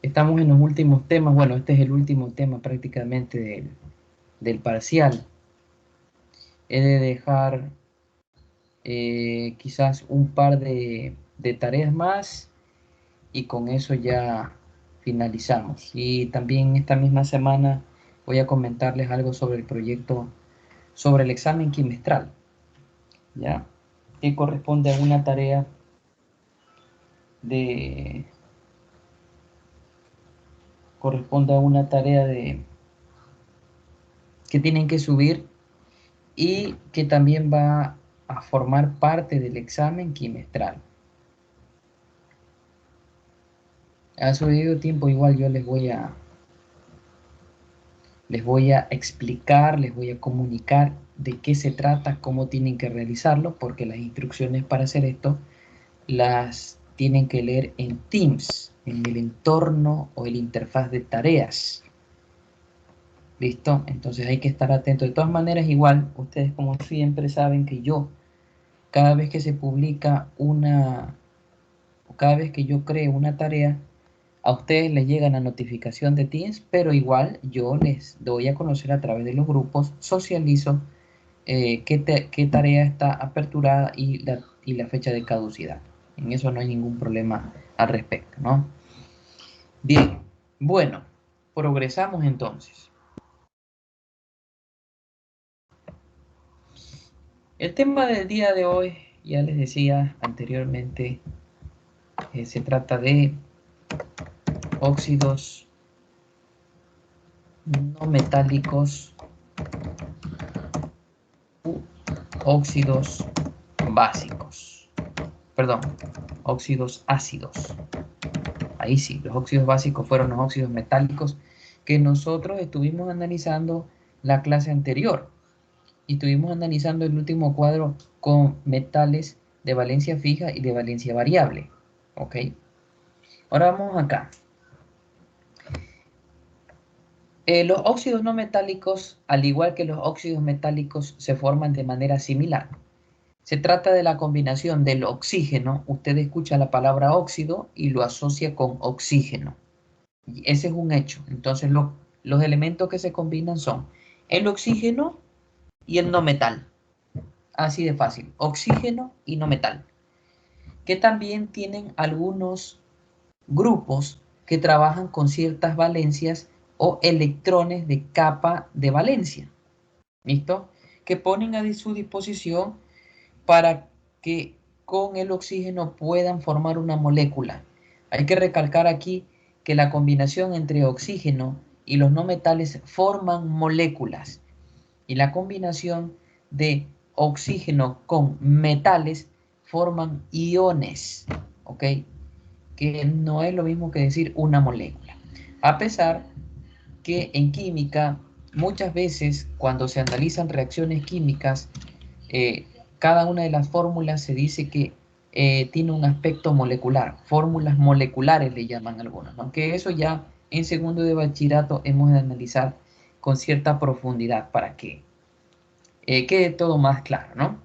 Estamos en los últimos temas. Bueno, este es el último tema prácticamente del parcial. He de dejar quizás un par de tareas más y con eso ya finalizamos. Y también esta misma semana voy a comentarles algo sobre el proyecto, sobre el examen quimestral, ¿ya? Que corresponde a una tarea de, corresponde a una tarea de, que tienen que subir y que también va a formar parte del examen quimestral. A su debido tiempo igual yo les voy a explicar, les voy a comunicar de qué se trata, cómo tienen que realizarlo, porque las instrucciones para hacer esto las tienen que leer en Teams, en el entorno o el interfaz de tareas. ¿Listo? Entonces hay que estar atento. De todas maneras, igual, ustedes como siempre saben que yo, cada vez que se publica o cada vez que yo creo una tarea, a ustedes les llega la notificación de Teams, pero igual yo les doy a conocer a través de los grupos, socializo qué tarea está aperturada y la fecha de caducidad. En eso no hay ningún problema al respecto, ¿no? Bien, bueno, progresamos entonces. El tema del día de hoy, ya les decía anteriormente, se trata de óxidos no metálicos u óxidos básicos. Perdón, óxidos ácidos. Ahí sí, los óxidos básicos fueron los óxidos metálicos que nosotros estuvimos analizando la clase anterior y estuvimos analizando el último cuadro con metales de valencia fija y de valencia variable. ¿Ok? Ahora vamos acá. Los óxidos no metálicos, al igual que los óxidos metálicos, se forman de manera similar. Se trata de la combinación del oxígeno. Usted escucha la palabra óxido y lo asocia con oxígeno. Y ese es un hecho. Entonces los elementos que se combinan son el oxígeno y el no metal. Así de fácil. Oxígeno y no metal. Que también tienen algunos grupos que trabajan con ciertas valencias o electrones de capa de valencia. ¿Listo? Que ponen a su disposición para que con el oxígeno puedan formar una molécula. Hay que recalcar aquí que la combinación entre oxígeno y los no metales forman moléculas y la combinación de oxígeno con metales forman iones, ¿ok? Que no es lo mismo que decir una molécula. A pesar que en química muchas veces cuando se analizan reacciones químicas, eh, cada una de las fórmulas se dice que tiene un aspecto molecular, fórmulas moleculares le llaman algunos, ¿no? Que eso ya en segundo de bachillerato hemos de analizar con cierta profundidad para que quede todo más claro, ¿no?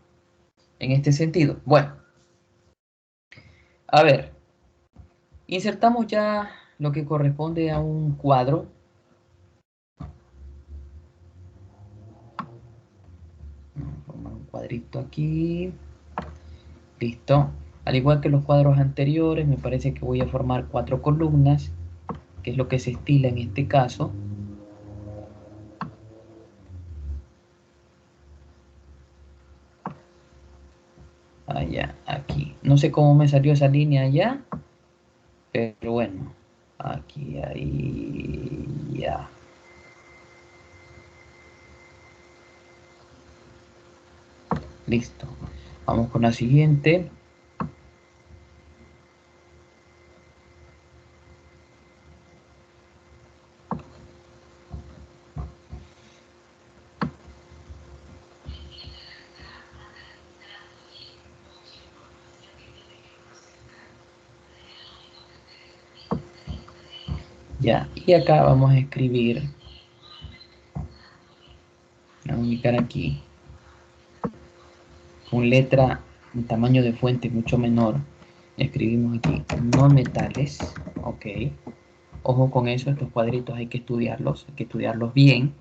En este sentido. Bueno, a ver, insertamos ya lo que corresponde a un cuadro. Vamos a formar un cuadrito aquí. Listo. Al igual que los cuadros anteriores, me parece que voy a formar 4 columnas, que es lo que se estila en este caso. Allá, aquí. No sé cómo me salió esa línea allá, pero bueno. Aquí, ahí, ya. Listo. Vamos con la siguiente. Ya, y acá vamos a escribir, vamos a ubicar aquí, con letra, un tamaño de fuente mucho menor, escribimos aquí, no metales, ok, Ojo con eso, estos cuadritos hay que estudiarlos bien.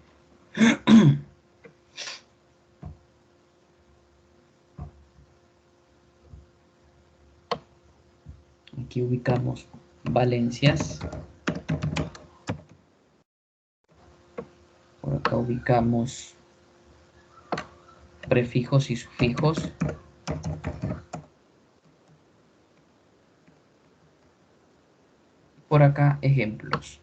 Aquí ubicamos valencias. Por acá ubicamos prefijos y sufijos. Por acá ejemplos.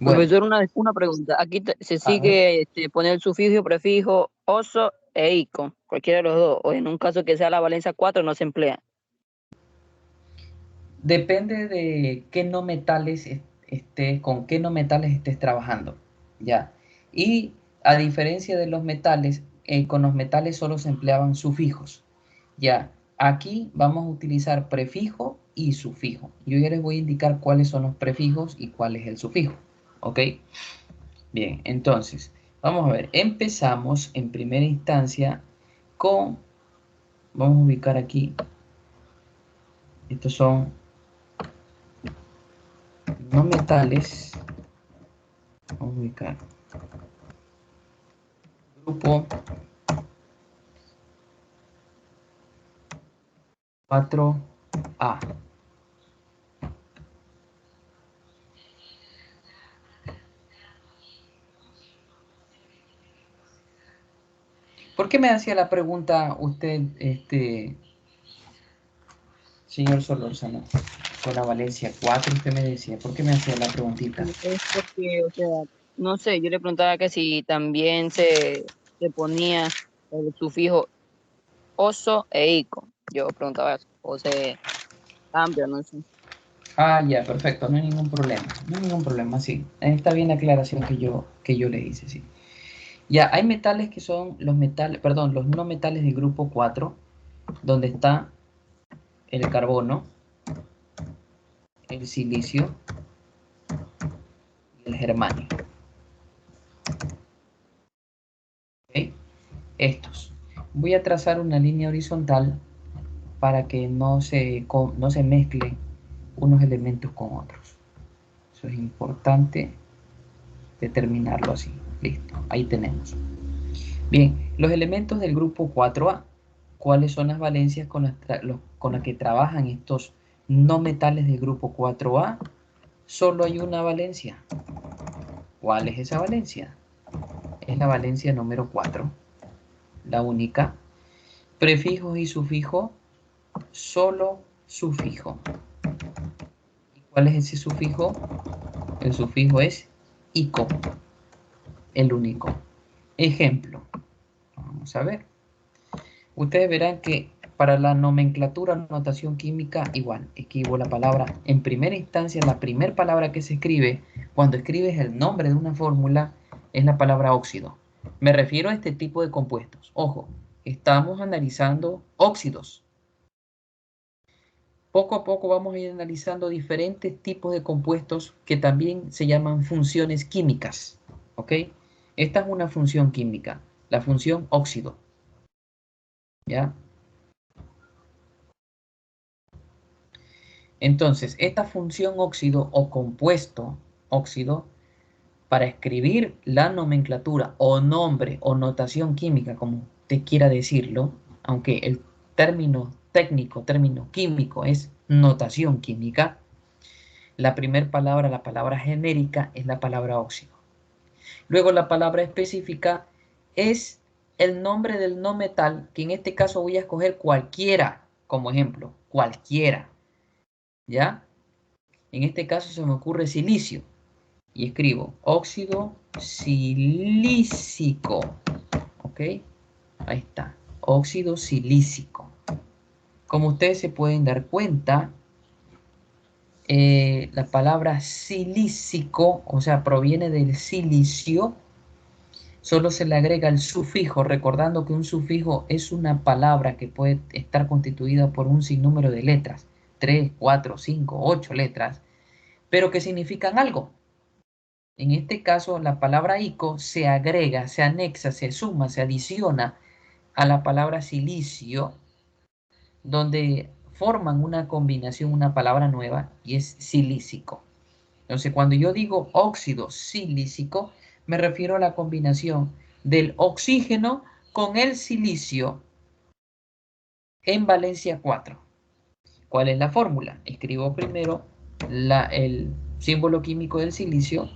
Bueno, Profesor, una pregunta. Aquí se a ver. sigue poner el sufijo, prefijo, oso e ico, cualquiera de los dos, o en un caso que sea la valencia 4 no se emplea. Depende de qué no metales con qué no metales estés trabajando, ¿ya? Y a diferencia de los metales, con los metales solo se empleaban sufijos, ¿ya? Aquí vamos a utilizar prefijo y sufijo. Yo ya les voy a indicar cuáles son los prefijos y cuál es el sufijo, ¿ok? Bien, entonces, vamos a ver. Empezamos en primera instancia con, vamos a ubicar aquí, estos son no metales, vamos a ubicar grupo 4A. ¿Por qué me hacía la pregunta usted, señor Solórzano, con la Valencia 4? Usted me decía, ¿por qué me hacía la preguntita? Es porque, o sea, no sé, yo le preguntaba que si también se ponía el sufijo oso e ico. Yo preguntaba eso, o se cambia, no sé. Ah, ya, perfecto, no hay ningún problema. No hay ningún problema, sí. Está bien la aclaración que yo le hice, sí. Ya, hay metales que son los metales, perdón, los no metales del grupo 4, donde está el carbono, el silicio y el germanio. ¿Ok? Estos. Voy a trazar una línea horizontal para que no se mezclen unos elementos con otros. Eso es importante determinarlo así. Listo, ahí tenemos. Bien, los elementos del grupo 4A. ¿Cuáles son las valencias con las que trabajan estos no metales del grupo 4A? Solo hay una valencia. ¿Cuál es esa valencia? Es la valencia número 4, la única. Prefijos y sufijos, solo sufijo. ¿Y cuál es ese sufijo? El sufijo es ico, el único. Ejemplo, vamos a ver. Ustedes verán que para la nomenclatura, notación química, igual, escribo la palabra, en primera instancia, la primera palabra que se escribe cuando escribes el nombre de una fórmula es la palabra óxido. Me refiero a este tipo de compuestos. Ojo, estamos analizando óxidos. Poco a poco vamos a ir analizando diferentes tipos de compuestos que también se llaman funciones químicas. ¿Ok? Esta es una función química, la función óxido. ¿Ya? Entonces, esta función óxido o compuesto óxido, para escribir la nomenclatura o nombre o notación química, como usted quiera decirlo, aunque el término técnico, término químico es notación química, la primera palabra, la palabra genérica, es la palabra óxido. Luego la palabra específica es el nombre del no metal, que en este caso voy a escoger cualquiera como ejemplo, cualquiera, ¿ya? En este caso se me ocurre silicio y escribo óxido silícico, ¿ok? Ahí está, óxido silícico. Como ustedes se pueden dar cuenta, la palabra silícico, o sea, proviene del silicio, solo se le agrega el sufijo, recordando que un sufijo es una palabra que puede estar constituida por un sinnúmero de letras, 3, 4, 5, 8 letras, pero que significan algo. En este caso, la palabra ico se agrega, se anexa, se suma, se adiciona a la palabra silicio, donde forman una combinación, una palabra nueva, y es silícico. Entonces, cuando yo digo óxido silícico, me refiero a la combinación del oxígeno con el silicio en valencia 4. ¿Cuál es la fórmula? Escribo primero el símbolo químico del silicio.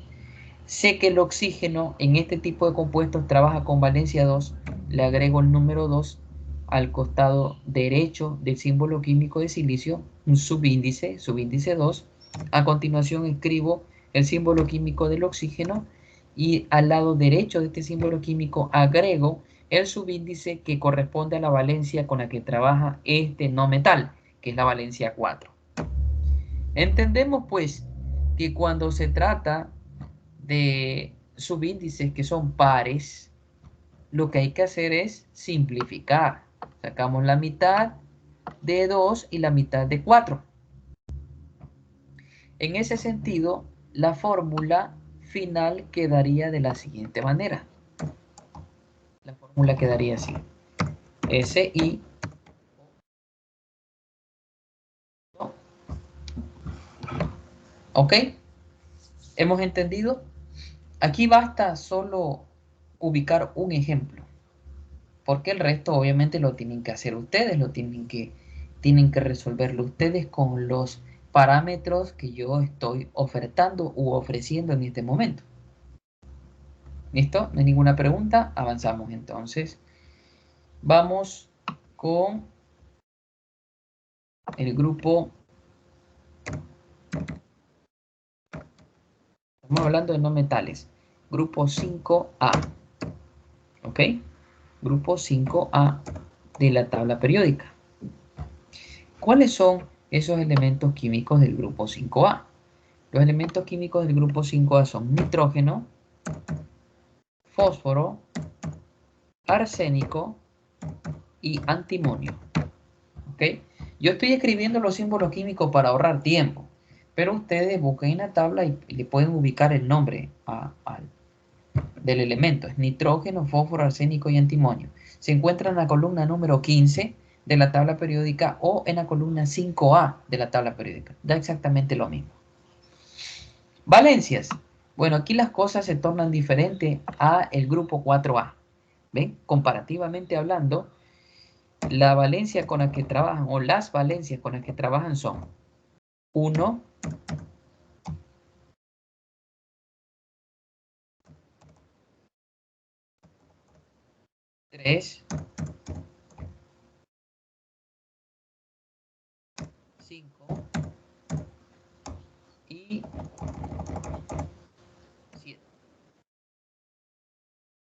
Sé que el oxígeno en este tipo de compuestos trabaja con valencia 2. Le agrego el número 2 al costado derecho del símbolo químico de silicio, un subíndice 2. A continuación escribo el símbolo químico del oxígeno y al lado derecho de este símbolo químico agrego el subíndice que corresponde a la valencia con la que trabaja este no metal, que es la valencia 4. Entendemos pues que cuando se trata de subíndices que son pares, lo que hay que hacer es simplificar. Sacamos la mitad de 2 y la mitad de 4. En ese sentido, la fórmula final quedaría de la siguiente manera. La fórmula quedaría así. SI. ¿Ok? ¿Hemos entendido? Aquí basta solo ubicar un ejemplo, porque el resto obviamente lo tienen que hacer ustedes, tienen que resolverlo ustedes con los parámetros que yo estoy ofertando u ofreciendo en este momento. ¿Listo? No hay ninguna pregunta. Avanzamos entonces. Vamos con el grupo. Estamos hablando de no metales. Grupo 5A. ¿Ok? Grupo 5A de la tabla periódica. ¿Cuáles son esos elementos químicos del grupo 5A? Los elementos químicos del grupo 5A son nitrógeno, fósforo, arsénico y antimonio. ¿Ok? Yo estoy escribiendo los símbolos químicos para ahorrar tiempo, pero ustedes busquen en la tabla y le pueden ubicar el nombre del elemento. Es nitrógeno, fósforo, arsénico y antimonio. Se encuentra en la columna número 15 de la tabla periódica o en la columna 5A de la tabla periódica. Da exactamente lo mismo. Valencias. Bueno, aquí las cosas se tornan diferentes a el grupo 4A. ¿Ven? Comparativamente hablando, la valencia con la que trabajan o las valencias con las que trabajan son 1, 3, 5 y 7.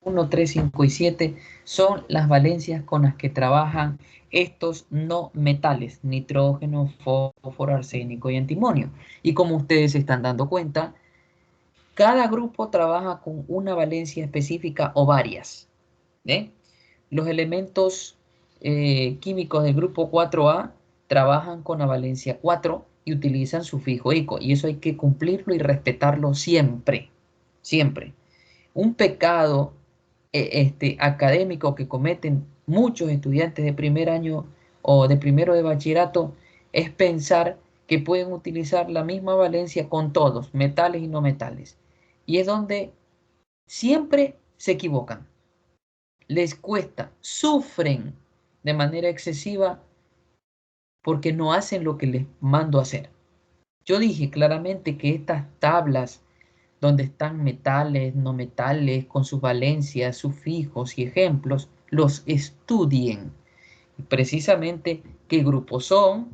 1, 3, 5 y 7 son las valencias con las que trabajan estos no metales, nitrógeno, fósforo, arsénico y antimonio. Y como ustedes se están dando cuenta, cada grupo trabaja con una valencia específica o varias. ¿Eh? Los elementos químicos del grupo 4A trabajan con la valencia 4 y utilizan sufijo ico. Y eso hay que cumplirlo y respetarlo siempre. Siempre. Un pecado académico que cometen muchos estudiantes de primer año o de primero de bachillerato es pensar que pueden utilizar la misma valencia con todos, metales y no metales. Y es donde siempre se equivocan. Les cuesta, sufren de manera excesiva porque no hacen lo que les mando hacer. Yo dije claramente que estas tablas donde están metales, no metales, con sus valencias, sufijos y ejemplos, los estudien. Precisamente qué grupos son,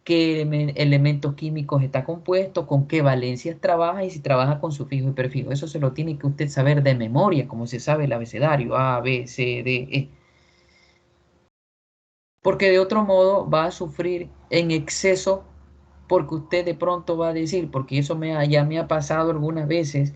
qué elementos químicos está compuesto, con qué valencias trabaja y si trabaja con sufijo y prefijo. Eso se lo tiene que usted saber de memoria, como se sabe el abecedario, A, B, C, D, E. Porque de otro modo va a sufrir en exceso porque usted de pronto va a decir, porque eso ya me ha pasado algunas veces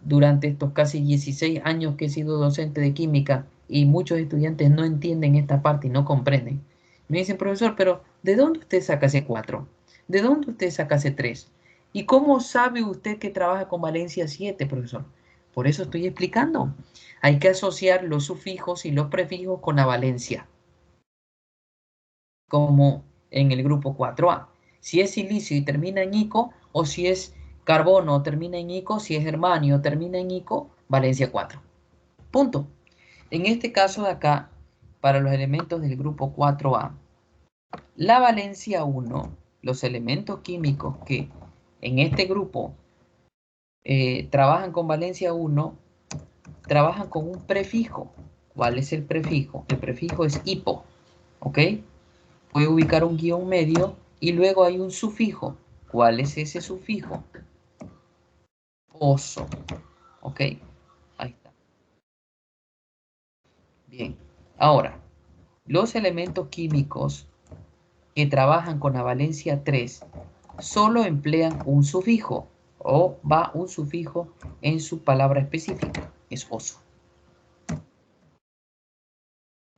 durante estos casi 16 años que he sido docente de química y muchos estudiantes no entienden esta parte y no comprenden. Me dicen, profesor, pero ¿de dónde usted saca ese 4? ¿De dónde usted saca ese 3? ¿Y cómo sabe usted que trabaja con valencia 7, profesor? Por eso estoy explicando. Hay que asociar los sufijos y los prefijos con la valencia como en el grupo 4A. Si es silicio y termina en ico, o si es carbono termina en ico, si es germanio termina en ico, valencia 4. Punto. En este caso de acá, para los elementos del grupo 4A, la valencia 1, los elementos químicos que en este grupo trabajan con valencia 1, trabajan con un prefijo. ¿Cuál es el prefijo? El prefijo es hipo, ¿ok? Voy a ubicar un guión medio y luego hay un sufijo. ¿Cuál es ese sufijo? Oso, ¿ok? Ahí está. Bien. Ahora, los elementos químicos que trabajan con la valencia 3 solo emplean un sufijo o va un sufijo en su palabra específica, es oso.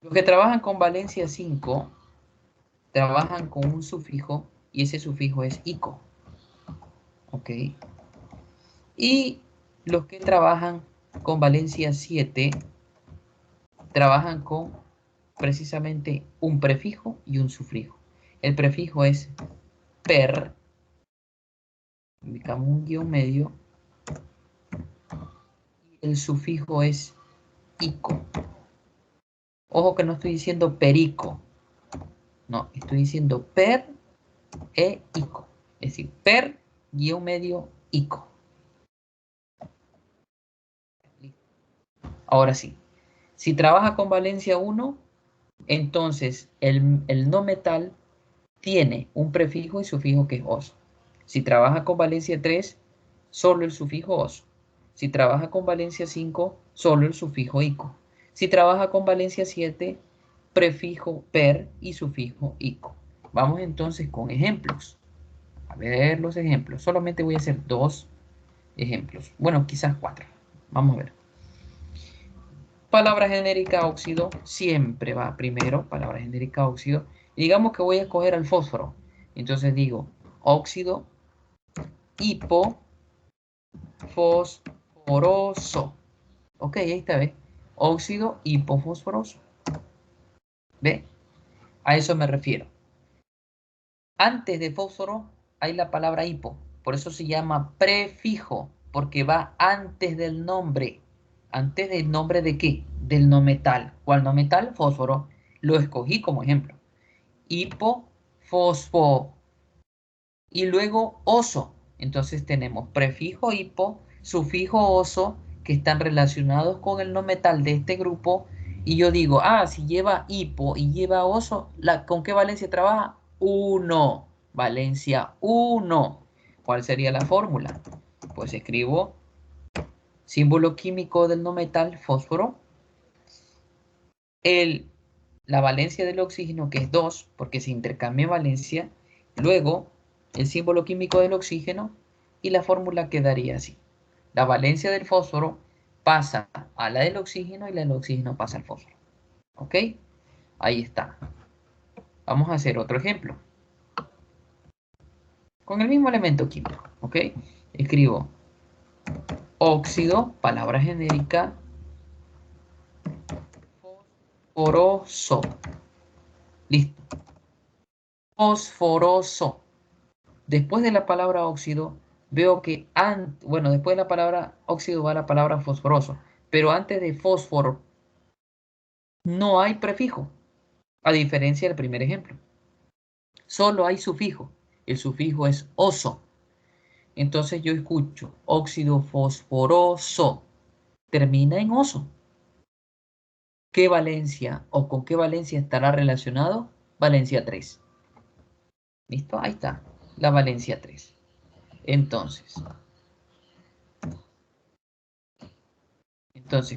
Los que trabajan con valencia 5 trabajan con un sufijo y ese sufijo es ico. ¿Ok? Y los que trabajan con valencia 7 trabajan con precisamente un prefijo y un sufijo. El prefijo es per, ubicamos un guión medio, y el sufijo es ico. Ojo que no estoy diciendo perico, no, estoy diciendo per e ico. Es decir, per guión medio ico. Ahora sí, si trabaja con valencia 1, entonces el no metal tiene un prefijo y sufijo que es os. Si trabaja con valencia 3, solo el sufijo os. Si trabaja con valencia 5, solo el sufijo ico. Si trabaja con valencia 7, prefijo per y sufijo ico. Vamos entonces con ejemplos. A ver los ejemplos. Solamente voy a hacer 2 ejemplos. Bueno, quizás 4. Vamos a ver. Palabra genérica óxido siempre va primero, palabra genérica óxido. Y digamos que voy a escoger al fósforo. Entonces digo óxido hipofosforoso. Ok, ahí está, ¿ve? Óxido hipofosforoso. ¿Ve? A eso me refiero. Antes de fósforo hay la palabra hipo. Por eso se llama prefijo, porque va antes del nombre. ¿Antes del nombre de qué? Del no metal. ¿Cuál no metal? Fósforo. Lo escogí como ejemplo. Hipofosfo. Y luego oso. Entonces tenemos prefijo hipo, sufijo oso, que están relacionados con el no metal de este grupo. Y yo digo, si lleva hipo y lleva oso, ¿con qué valencia trabaja? 1. Valencia 1. ¿Cuál sería la fórmula? Pues escribo símbolo químico del no metal, fósforo. La valencia del oxígeno, que es 2, porque se intercambia valencia. Luego, el símbolo químico del oxígeno y la fórmula quedaría así. La valencia del fósforo pasa a la del oxígeno y la del oxígeno pasa al fósforo. ¿Ok? Ahí está. Vamos a hacer otro ejemplo. Con el mismo elemento químico. ¿Ok? Escribo óxido, palabra genérica, fosforoso. Listo. Fosforoso. Después de la palabra óxido, veo que, bueno, después de la palabra óxido va la palabra fosforoso, pero antes de fósforo no hay prefijo, a diferencia del primer ejemplo. Solo hay sufijo. El sufijo es oso. Entonces yo escucho óxido fosforoso. Termina en oso. ¿Qué valencia o con qué valencia estará relacionado? Valencia 3. ¿Listo? Ahí está, la valencia 3. Entonces,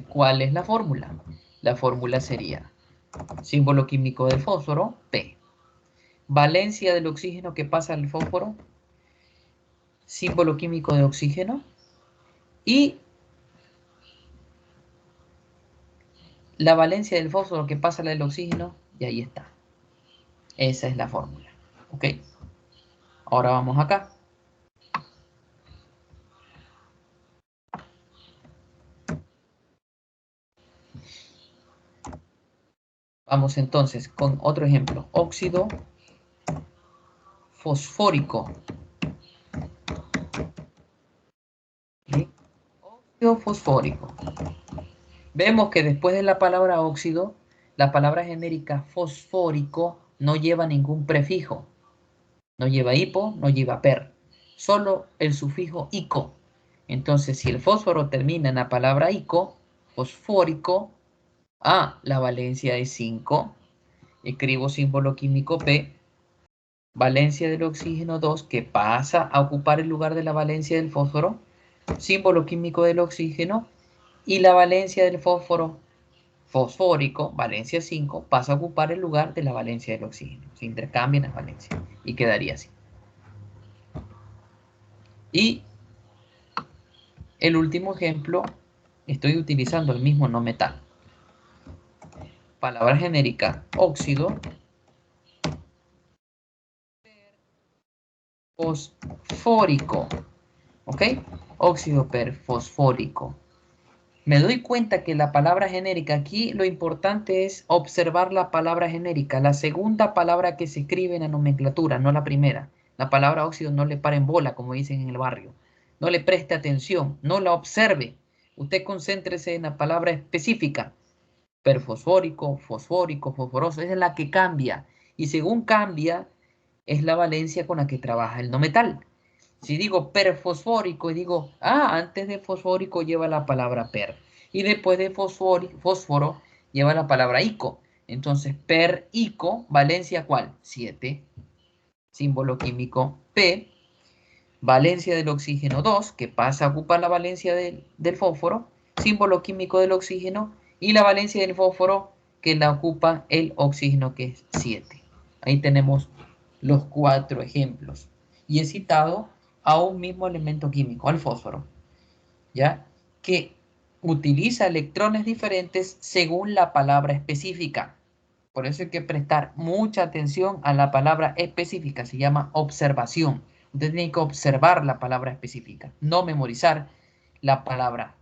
¿cuál es la fórmula? La fórmula sería símbolo químico del fósforo, P. Valencia del oxígeno que pasa al fósforo, símbolo químico de oxígeno. Y la valencia del fósforo que pasa al del oxígeno, y ahí está. Esa es la fórmula. ¿Ok? Ahora vamos acá. Vamos entonces con otro ejemplo. Óxido fosfórico. ¿Sí? Óxido fosfórico. Vemos que después de la palabra óxido, la palabra genérica fosfórico no lleva ningún prefijo. No lleva hipo, no lleva per. Solo el sufijo ico. Entonces, si el fósforo termina en la palabra ico, fosfórico, la valencia es 5. Escribo símbolo químico P. Valencia del oxígeno 2, que pasa a ocupar el lugar de la valencia del fósforo. Símbolo químico del oxígeno. Y la valencia del fósforo fosfórico, valencia 5, pasa a ocupar el lugar de la valencia del oxígeno. Se intercambian las valencias y quedaría así. Y el último ejemplo, estoy utilizando el mismo no metal. Palabra genérica, óxido fosfórico. ¿Ok? Óxido perfosfórico. Me doy cuenta que la palabra genérica aquí, lo importante es observar la palabra genérica, la segunda palabra que se escribe en la nomenclatura, no la primera. La palabra óxido no le paren bola, como dicen en el barrio. No le preste atención, no la observe. Usted concéntrese en la palabra específica. Perfosfórico, fosfórico, fosforoso, esa es la que cambia. Y según cambia, es la valencia con la que trabaja el no metal. Si digo perfosfórico y digo, antes de fosfórico lleva la palabra per. Y después de fósforo lleva la palabra ico. Entonces, per ico, valencia ¿cuál? 7. Símbolo químico P. Valencia del oxígeno 2, que pasa a ocupar la valencia del fósforo. Símbolo químico del oxígeno. Y la valencia del fósforo, que la ocupa el oxígeno, que es 7. Ahí tenemos los 4 ejemplos. Y he citado a un mismo elemento químico, al fósforo, ¿ya? Que utiliza electrones diferentes según la palabra específica. Por eso hay que prestar mucha atención a la palabra específica, se llama observación. Usted tiene que observar la palabra específica, no memorizar la palabra,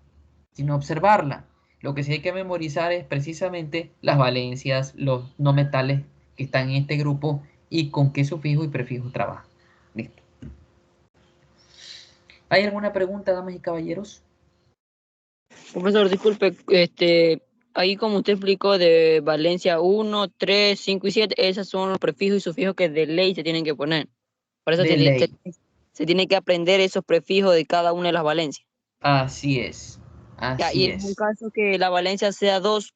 sino observarla. Lo que sí hay que memorizar es precisamente las valencias, los no metales que están en este grupo y con qué sufijo y prefijo trabajan. Listo. ¿Hay alguna pregunta, damas y caballeros? Profesor, disculpe, ahí como usted explicó de Valencia 1, 3, 5 y 7, esos son los prefijos y sufijos que de ley se tienen que poner. Por eso De ley. se tiene que aprender esos prefijos de cada una de las valencias. Así es. Ya, y Así en un es. caso que la valencia sea 2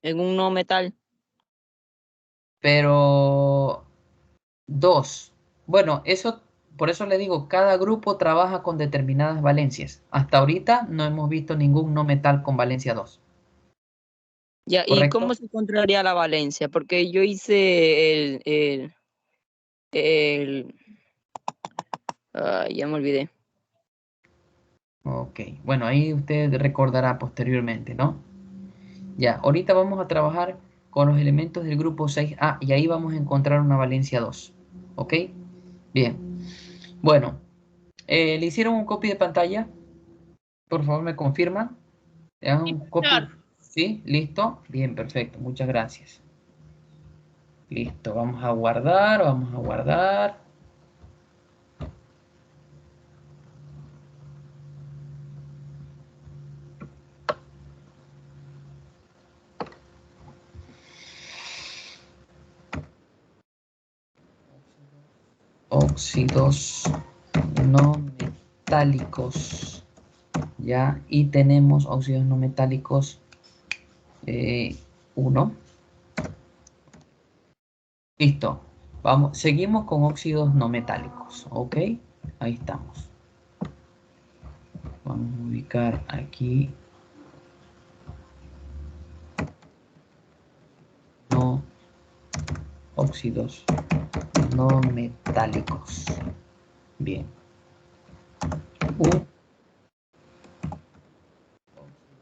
en un no metal, Pero dos. Bueno, eso, por eso le digo, cada grupo trabaja con determinadas valencias. Hasta ahorita no hemos visto ningún no metal con valencia 2. ya, ¿y cómo ¿Correcto? se encontraría la valencia? Porque yo hice el ya me olvidé. Ok. Bueno, ahí usted recordará posteriormente, ¿no? Ya, ahorita vamos a trabajar con los elementos del grupo 6A y ahí vamos a encontrar una valencia 2. ¿Ok? Bien. Bueno, ¿le hicieron un copy de pantalla? Por favor, me confirman. ¿Le dan un copy? ¿Sí? ¿Listo? Bien, perfecto. Muchas gracias. Listo, vamos a guardar, vamos a guardar. Óxidos no metálicos. Ya, y tenemos óxidos no metálicos 1. Listo. Vamos, seguimos con óxidos no metálicos. Ok, ahí estamos. Vamos a ubicar aquí. No óxidos no metálicos. Bien.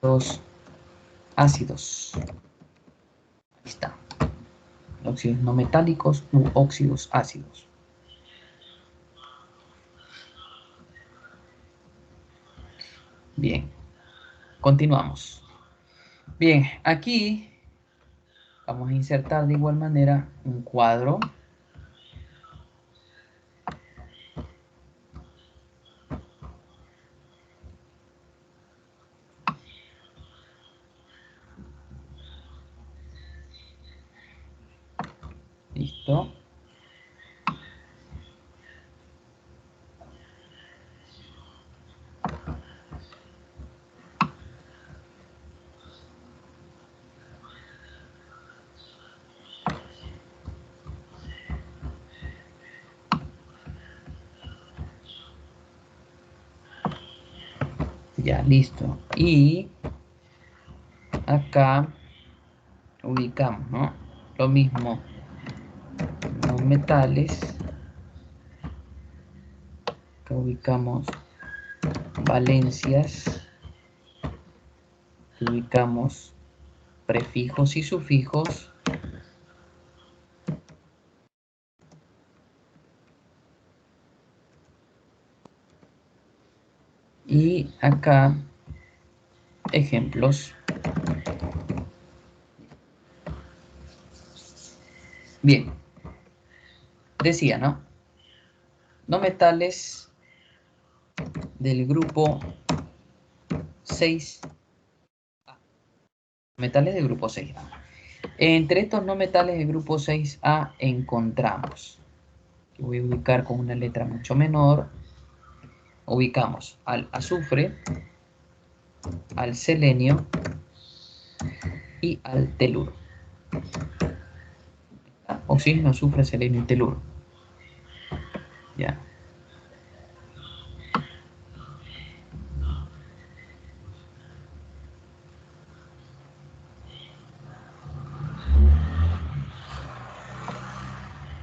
Dos ácidos. Ahí está. Óxidos no metálicos u óxidos ácidos. Bien. Continuamos. Bien, aquí vamos a insertar de igual manera un cuadro. ¿Listo? Ya, listo. Y acá ubicamos, ¿no? Lo mismo, los metales. Acá ubicamos valencias. Ubicamos prefijos y sufijos. Y acá ejemplos. Bien, decía, ¿no? No metales del grupo 6. Metales del grupo 6A. Entre estos no metales del grupo 6A encontramos, que voy a ubicar con una letra mucho menor, ubicamos al azufre, al selenio y al teluro. Oxígeno, azufre, selenio y teluro. Ya.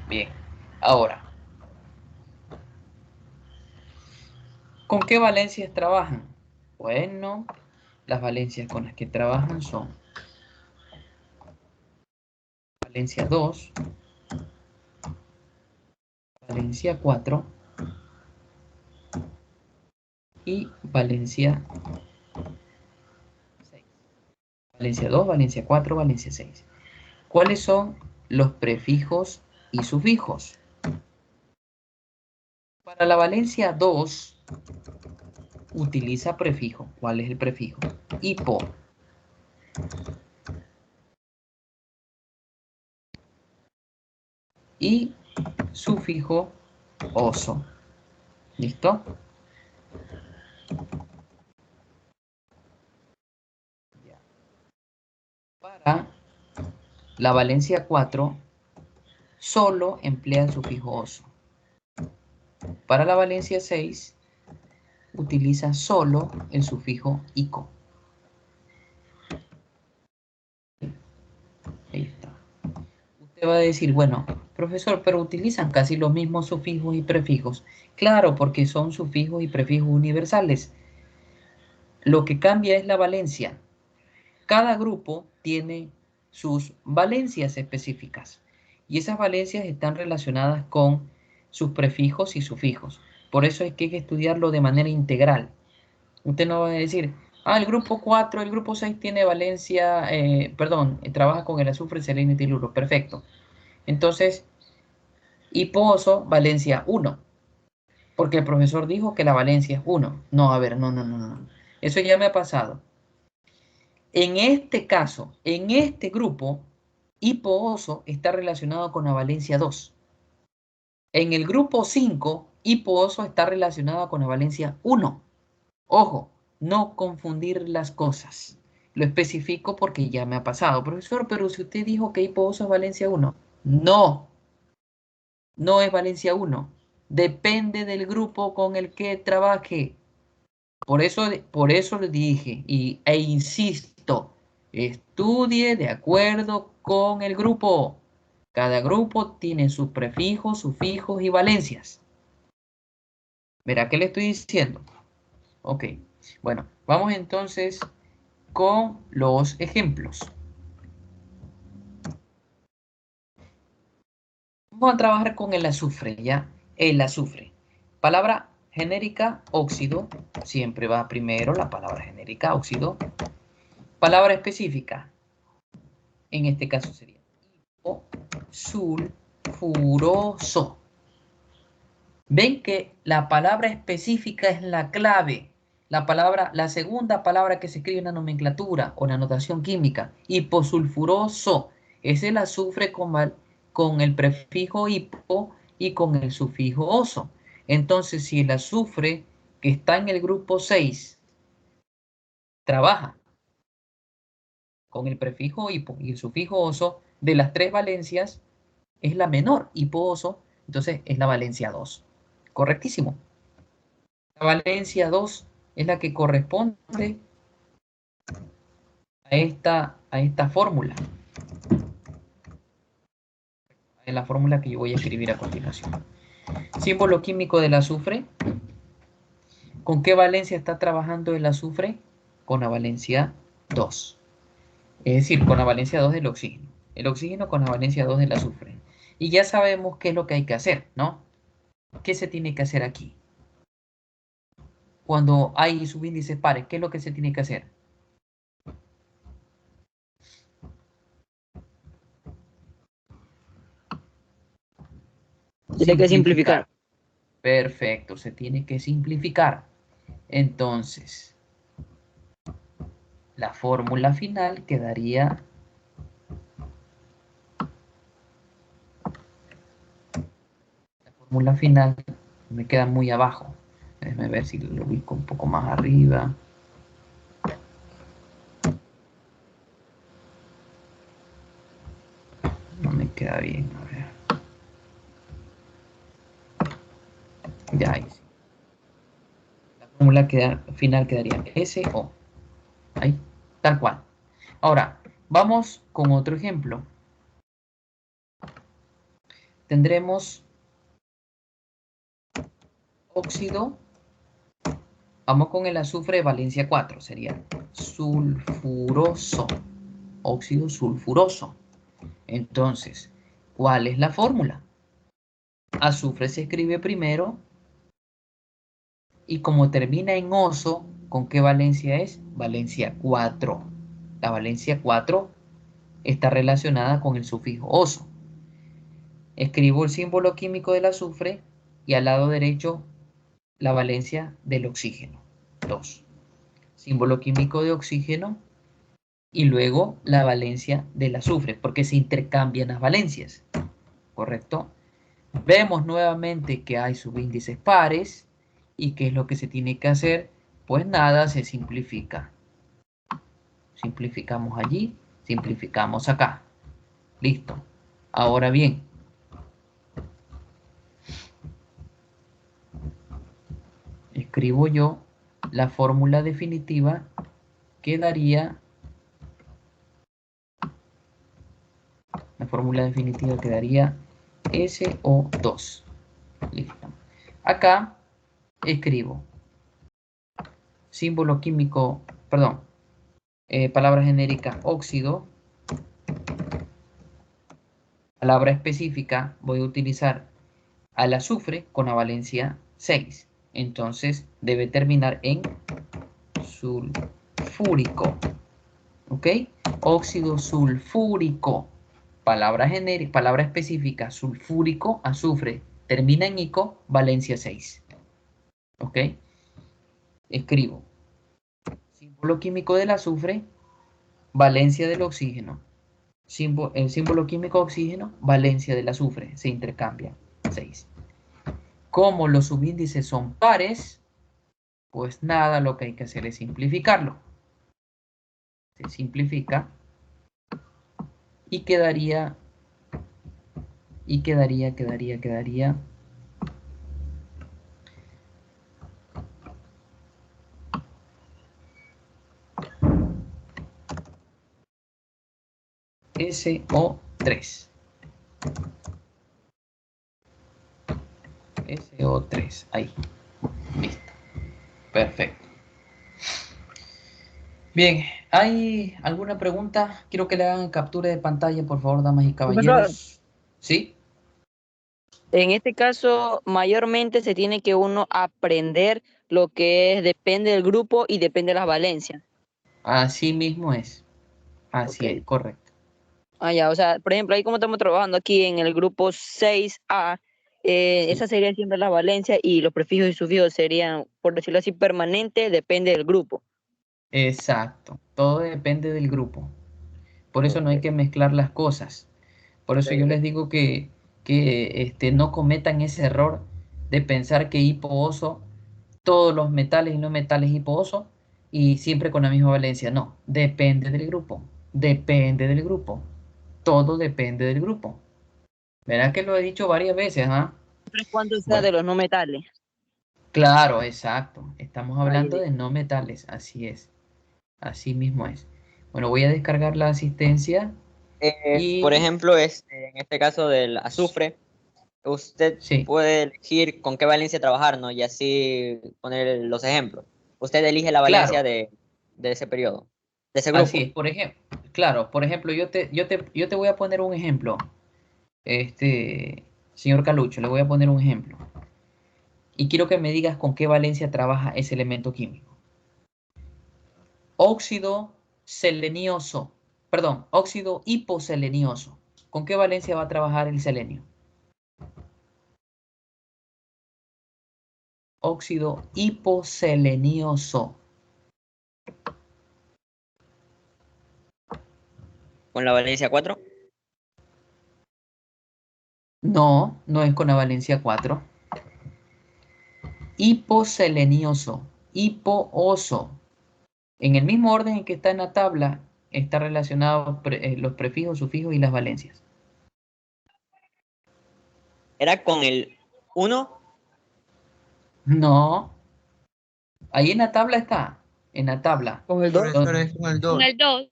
Bien. Ahora, ¿con qué valencias trabajan? Bueno, las valencias con las que trabajan son valencia 2, valencia 4 y valencia 6. Valencia 2, valencia 4, valencia 6. ¿Cuáles son los prefijos y sufijos? Para la valencia 2 utiliza prefijo. ¿Cuál es el prefijo? Hipo. Y sufijo oso. ¿Listo? Para la valencia 4 solo emplea el sufijo oso. Para la valencia 6 utiliza solo el sufijo ico. Ahí está. Usted va a decir, bueno, profesor, pero utilizan casi los mismos sufijos y prefijos. Claro, porque son sufijos y prefijos universales. Lo que cambia es la valencia. Cada grupo tiene sus valencias específicas y esas valencias están relacionadas con sus prefijos y sufijos. Por eso hay que estudiarlo de manera integral. Usted no va a decir, el grupo 4, el grupo 6 tiene valencia, trabaja con el azufre, selenio y teluro. Perfecto. Entonces, hiposo, valencia 1. Porque el profesor dijo que la valencia es 1. No, a ver, no. Eso ya me ha pasado. En este caso, en este grupo, hipooso está relacionado con la valencia 2. En el grupo 5, hipooso está relacionado con la valencia 1. Ojo, no confundir las cosas. Lo especifico porque ya me ha pasado. Profesor, pero si usted dijo que hipooso es valencia 1. No, no es valencia 1. Depende del grupo con el que trabaje. Por eso le dije e insisto, estudie de acuerdo con el grupo. Cada grupo tiene sus prefijos, sufijos y valencias. ¿Verá qué le estoy diciendo? Ok, bueno, vamos entonces con los ejemplos. Vamos a trabajar con el azufre, ¿ya? El azufre. Palabra genérica, óxido. Siempre va primero la palabra genérica, óxido. Palabra específica. En este caso sería sulfuroso. Ven que la palabra específica es la clave. La segunda palabra que se escribe en la nomenclatura o en la notación química, hiposulfuroso, es el azufre con con el prefijo hipo y con el sufijo oso. Entonces, si el azufre que está en el grupo 6 trabaja con el prefijo hipo y el sufijo oso, de las tres valencias es la menor, hipo-oso, entonces es la valencia 2. Correctísimo. La valencia 2 es la que corresponde a esta fórmula. Es la fórmula que yo voy a escribir a continuación. Símbolo químico del azufre. ¿Con qué valencia está trabajando el azufre? Con la valencia 2. Es decir, con la valencia 2 del oxígeno. El oxígeno con la valencia 2 del azufre. Y ya sabemos qué es lo que hay que hacer, ¿no? ¿Qué se tiene que hacer aquí? Cuando hay subíndices pares, ¿qué es lo que se tiene que hacer? Tiene que simplificar. Perfecto, se tiene que simplificar. Entonces, la fórmula final quedaría... La fórmula final me queda muy abajo. Déjame ver si lo ubico un poco más arriba. No me queda bien, a ver. Ya ahí sí. La fórmula final quedaría SO. Ahí, tal cual. Ahora, vamos con otro ejemplo. Tendremos óxido. Vamos con el azufre de valencia 4. Sería sulfuroso. Óxido sulfuroso. Entonces, ¿cuál es la fórmula? Azufre se escribe primero y como termina en oso, ¿con qué valencia es? Valencia 4. La valencia 4 está relacionada con el sufijo oso. Escribo el símbolo químico del azufre y al lado derecho la valencia del oxígeno. 2. Símbolo químico de oxígeno y luego la valencia del azufre, porque se intercambian las valencias. ¿Correcto? Vemos nuevamente que hay subíndices pares y ¿qué es lo que se tiene que hacer? Pues nada, se simplifica. Simplificamos allí, simplificamos acá. Listo. Ahora bien, escribo yo la fórmula definitiva que daría, la fórmula definitiva que daría SO2. Listo. Acá escribo símbolo químico, perdón, palabra genérica óxido. Palabra específica voy a utilizar al azufre con la valencia 6. Entonces debe terminar en sulfúrico. ¿Ok? Óxido sulfúrico. Palabra genérica, palabra específica, sulfúrico, azufre. Termina en ico, valencia 6. ¿Ok? Escribo. Símbolo químico del azufre, valencia del oxígeno. El símbolo químico oxígeno, valencia del azufre. Se intercambia. 6. Como los subíndices son pares, pues nada, lo que hay que hacer es simplificarlo. Se simplifica y quedaría SO3. SO3, ahí. Listo. Perfecto. Bien, ¿hay alguna pregunta? Quiero que le hagan captura de pantalla, por favor, damas y Profesor, caballeros. ¿Sí? en este caso, mayormente se tiene que uno aprender lo que es, depende del grupo y depende de las valencias. Así mismo es. Ok. Así es, correcto. Ah, ya, o sea, por ejemplo, ahí como estamos trabajando aquí en el grupo 6A, Sí. esa sería siempre la valencia y los prefijos y sufijos serían, por decirlo así, permanente, depende del grupo. Exacto. Todo depende del grupo. Por eso no hay Ok. que mezclar las cosas. Por eso yo les digo que no cometan ese error de pensar que hipooso, todos los metales y no metales hipooso, y siempre con la misma valencia. No, depende del grupo. Depende del grupo. Todo depende del grupo. Verá que lo he dicho varias veces, ¿ah? Siempre y cuando sea Bueno, de los no metales. claro, exacto. Estamos hablando Ahí, de no metales, así es. Así mismo es. Bueno, voy a descargar la asistencia Por y ejemplo, en este caso del azufre, usted sí, puede elegir con qué valencia trabajar, ¿no? Y así poner los ejemplos. Usted elige la valencia claro, de ese periodo, de ese así grupo. es. Por ejemplo, claro, por ejemplo, yo te voy a poner un ejemplo. Señor Calucho, le voy a poner un ejemplo. Y quiero que me digas con qué valencia trabaja ese elemento químico. Óxido selenioso, perdón, óxido hiposelenioso. ¿Con qué valencia va a trabajar el selenio? Óxido hiposelenioso. Con la valencia 4. No, no es con la valencia 4. Hiposelenioso, hipooso. En el mismo orden en que está en la tabla, está relacionado los prefijos, sufijos y las valencias. Era con el 1. No, ahí en la tabla está, en la tabla. con el 2. Profesor, es con el 2. Con el 2.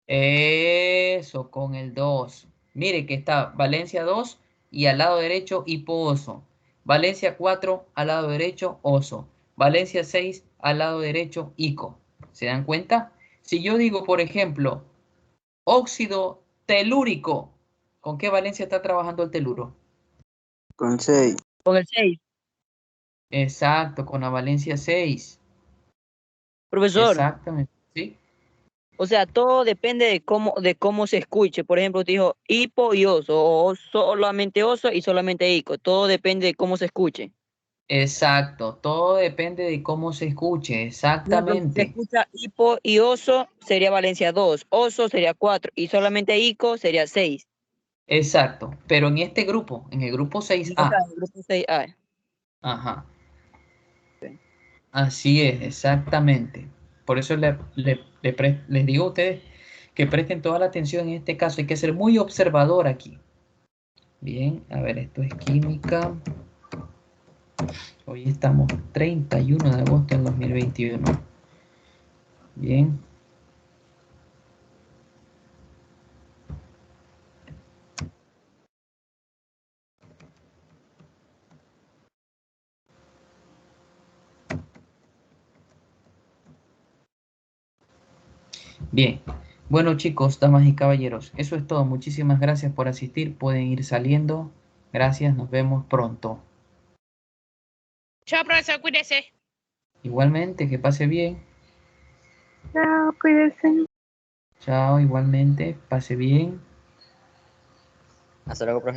Eso, con el 2. Mire que está Valencia 2 y al lado derecho hipooso. Valencia 4 al lado derecho oso. Valencia 6 al lado derecho ico. ¿Se dan cuenta? Si yo digo, por ejemplo, óxido telúrico, ¿con qué valencia está trabajando el teluro? Con 6. Con el 6. Exacto, con la valencia 6. Profesor, Exactamente. ¿Sí? o sea, todo depende de cómo se escuche. Por ejemplo, te dijo hipo y oso, o solamente oso y solamente ico. Todo depende de cómo se escuche. Exacto. Todo depende de cómo se escuche. Por ejemplo, si se Exactamente. escucha hipo y oso, sería Valencia 2, oso sería 4 y solamente ico sería 6. Exacto, pero en este grupo, en el grupo O sea, 6A. el grupo 6A. Ajá, así es, exactamente. Por eso les digo a ustedes que presten toda la atención en este caso. Hay que ser muy observador aquí. Bien, a ver, esto es química. Hoy estamos 31 de agosto del 2021. Bien. Bien. Bueno, chicos, damas y caballeros, eso es todo. Muchísimas gracias por asistir. Pueden ir saliendo. Gracias, nos vemos pronto. Chao, profesor, cuídese. Igualmente, que pase bien. Chao, cuídese. Chao, igualmente, pase bien. Hasta luego, profesor.